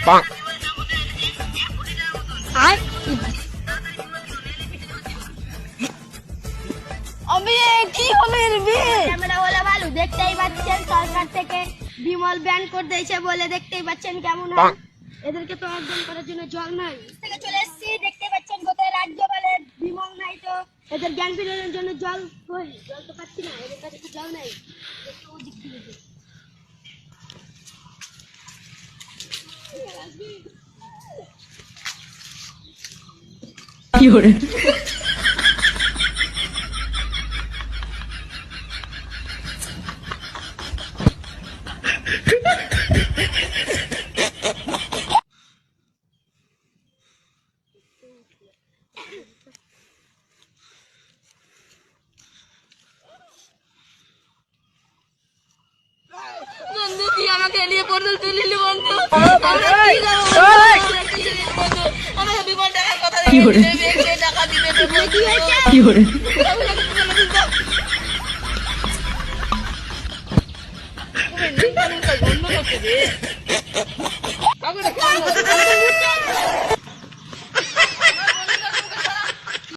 কি হলো এর বিয়ে? ক্যামেরা বলে ভালো, দেখতেই পাচ্ছেন সরকার থেকে বিমল ব্যান করে দিয়েছে বলে দেখতেই পাচ্ছেন কেমন হয়। এদেরকে তো অর্জন করার জন্য জল নাই, থেকে চলে এসেছি দেখতে পাচ্ছেন গোটা রাজ্য বলে বিমল নাই, তো এদের জ্ঞান ফেরানোর জন্য জল কই? জল তো পাচ্ছি না, এদের কাছে তো জল নাই। একটু ওদিক থেকে দেখি। কি হলো? বন্ধু তুই আমাকে নিয়ে পড়তে তুলিলি বন্ধু, আমাকে বিমল টাকার কথা দিবে, টাকা দিবে, কি হলো? বন্ধ করতে দে।